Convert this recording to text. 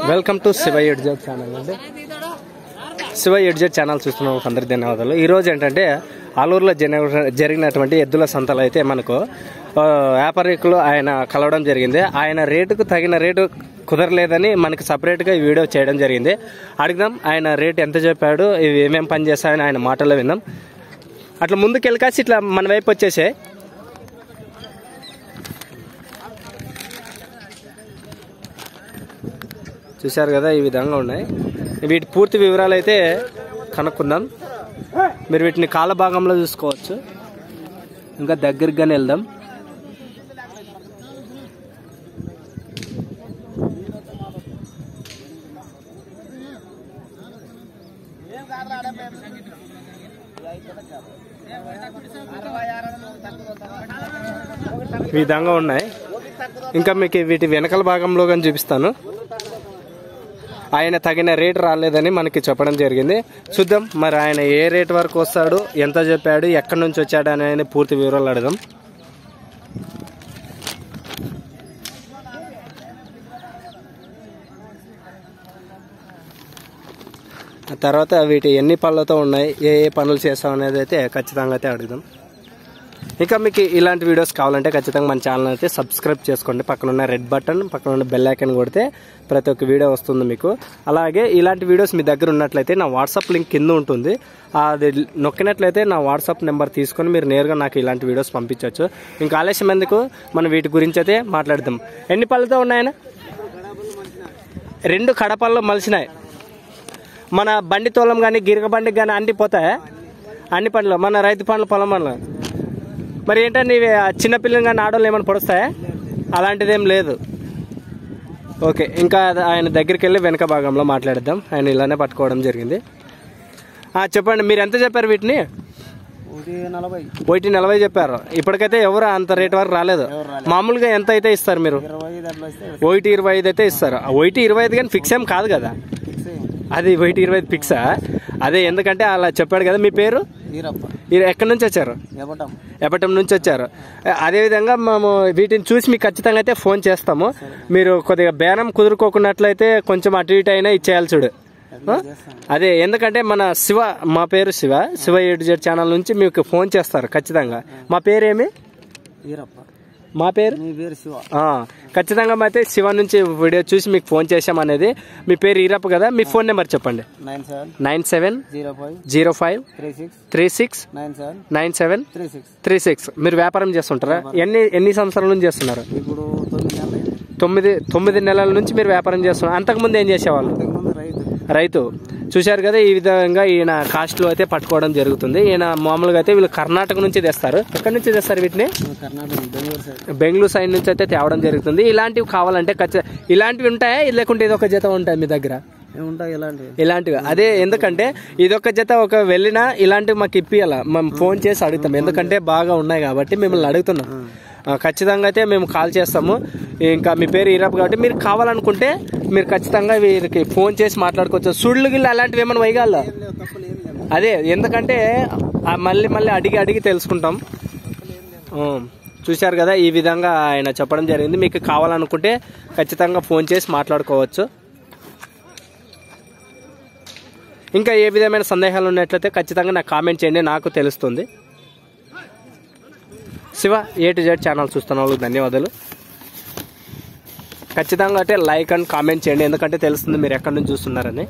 Welcome to Shiva edged channel అండి. Shiva edged channel చూస్తున్న అందరికి ధన్యవాదాలు. ఈరోజు ఏంటంటే ఆలూరులో జరిగినటువంటి ఎద్దుల సంతలు అయితే మనకు వ్యాపారికులు ఆయన కలవడం జరిగింది. ఆయన రేటుకు తగిన రేటు కుదరలేదని మనకి సపరేట్గా ఈ వీడియో చేయడం జరిగింది. అడుగుదాం ఆయన రేటు ఎంత చెప్పాడు, ఇవి ఏమేమి పని చేస్తాయని ఆయన మాటల్లో విందాం. అట్లా ముందుకు వెళ్ళకాసి ఇట్లా మన వైపు వచ్చేసే చూశారు కదా, ఈ విధంగా ఉన్నాయి. వీటి పూర్తి వివరాలు అయితే కనుక్కుందాం. మీరు వీటిని కాళ్ళ భాగంలో చూసుకోవచ్చు. ఇంకా దగ్గరగానే వెళ్దాం. ఈ విధంగా ఉన్నాయి. ఇంకా మీకు వీటి వెనకాల భాగంలో కానీ చూపిస్తాను. ఆయన తగిన రేటు రాలేదని మనకి చెప్పడం జరిగింది. చూద్దాం మరి ఆయన ఏ రేటు వరకు వస్తాడు, ఎంత చెప్పాడు, ఎక్కడి నుంచి వచ్చాడు అని పూర్తి వివరాలు అడదాం. తర్వాత వీటి ఎన్ని పళ్ళతో ఉన్నాయి, ఏ ఏ పనులు చేస్తాం అనేది అయితే ఖచ్చితంగా అయితే అడుగుదాం. ఇంకా మీకు ఇలాంటి వీడియోస్ కావాలంటే ఖచ్చితంగా మన ఛానల్ అయితే సబ్స్క్రైబ్ చేసుకోండి. పక్కన ఉన్న రెడ్ బటన్, పక్కన ఉన్న బెల్ ఐకాన్ కొడితే ప్రతి ఒక్క వీడియో వస్తుంది మీకు. అలాగే ఇలాంటి వీడియోస్ మీ దగ్గర ఉన్నట్లయితే నా వాట్సాప్ లింక్ కింద ఉంటుంది. అది నొక్కినట్లయితే నా వాట్సాప్ నెంబర్ తీసుకొని మీరు నేరుగా నాకు ఇలాంటి వీడియోస్ పంపించవచ్చు. ఇంకా ఆలస్యం ఎందుకు, మనం వీటి గురించి అయితే మాట్లాడదాం. ఎన్ని పళ్ళతో ఉన్నాయన? 2 కడపల్లో మలిసినాయి. మన బండి తోలం కానీ గిరగ బండికి కానీ అన్ని పోతాయా? అన్ని పండ్లు మన రైతు పండ్ల పొలం వల్ల. మరి ఏంటంటే ఇవి చిన్నపిల్లలు కానీ ఆడవాళ్ళు ఏమైనా పొడుస్తాయా? అలాంటిదేం లేదు. ఓకే, ఇంకా ఆయన దగ్గరికి వెళ్ళి వెనక భాగంలో మాట్లాడదాం. ఆయన ఇలానే పట్టుకోవడం జరిగింది. చెప్పండి, మీరు ఎంత చెప్పారు వీటిని? 140 చెప్పారు. ఇప్పటికైతే ఎవరు అంత రేట్ వరకు రాలేదు. మామూలుగా ఎంత అయితే ఇస్తారు మీరు? 125 అయితే ఇస్తారు. 125 కానీ ఫిక్స్ ఏం కాదు కదా, అది 125 ఫిక్సా? అదే, ఎందుకంటే అలా చెప్పాడు కదా. మీ పేరు? ఎక్కడి నుంచి వచ్చారు? ఎపటం నుంచి వచ్చారు. అదేవిధంగా మేము వీటిని చూసి మీకు ఖచ్చితంగా అయితే ఫోన్ చేస్తాము. మీరు కొద్దిగా బేరం కుదురుకోకున్నట్లయితే కొంచెం అటు ఇటు అయినా ఇచ్చేయాలి చూడు. అదే, ఎందుకంటే మన మా పేరు శివ ఎడ్జెడ్ ఛానల్ నుంచి మీకు ఫోన్ చేస్తారు ఖచ్చితంగా. మా పేరేమి? మా పేరు ఖచ్చితంగా అయితే శివ నుంచి వీడియో చూసి మీకు ఫోన్ చేసామనేది. మీ పేరు ఈరప్ప కదా. మీ ఫోన్ నెంబర్ చెప్పండి. 970536973736. మీరు వ్యాపారం చేస్తుంటారా? ఎన్ని సంవత్సరాల నుంచి చేస్తున్నారు? 9 నెలల నుంచి మీరు వ్యాపారం చేస్తున్నారు. అంతకుముందు ఏం చేసేవాళ్ళు? రైతు. చూశారు కదా, ఈ విధంగా ఈయన కాస్ట్లో అయితే పట్టుకోవడం జరుగుతుంది. ఈయన మామూలుగా అయితే వీళ్ళు కర్ణాటక నుంచి తెస్తారు. ఎక్కడి నుంచి తెస్తారు వీటిని? బెంగళూరు సైడ్ నుంచి అయితే తేవడం జరుగుతుంది. ఇలాంటివి కావాలంటే ఇలాంటివి ఉంటాయా, లేకుంటే ఇదొక జత ఉంటాయి మీ దగ్గర? ఇలాంటివి. అదే, ఎందుకంటే ఇదొక జత ఒక వెళ్ళినా ఇలాంటివి మాకు ఇప్పియాల. మేము ఫోన్ చేసి అడుగుతాం, ఎందుకంటే బాగా ఉన్నాయి కాబట్టి మిమ్మల్ని అడుగుతున్నాం. ఖచ్చితంగా అయితే మేము కాల్ చేస్తాము. ఇంకా మీ పేరు ఈరప్ప కాబట్టి మీరు కావాలనుకుంటే మీరు ఖచ్చితంగా వీరికి ఫోన్ చేసి మాట్లాడుకోవచ్చు. సుళ్ళు గిళ్ళు అలాంటివి ఏమైనా వైగాల? అదే, ఎందుకంటే మళ్ళీ అడిగి తెలుసుకుంటాం. చూశారు కదా, ఈ విధంగా ఆయన చెప్పడం జరిగింది. మీకు కావాలనుకుంటే ఖచ్చితంగా ఫోన్ చేసి మాట్లాడుకోవచ్చు. ఇంకా ఏ విధమైన సందేహాలు ఉన్నట్లయితే ఖచ్చితంగా నాకు కామెంట్ చేయండి, నాకు తెలుస్తుంది. శివ ఎడ్జెడ్ ఛానల్ చూస్తున్న వాళ్ళకి ధన్యవాదాలు. ఖచ్చితంగా అయితే లైక్ అండ్ కామెంట్ చేయండి, ఎందుకంటే తెలుస్తుంది మీరు ఎక్కడి నుంచి చూస్తున్నారని.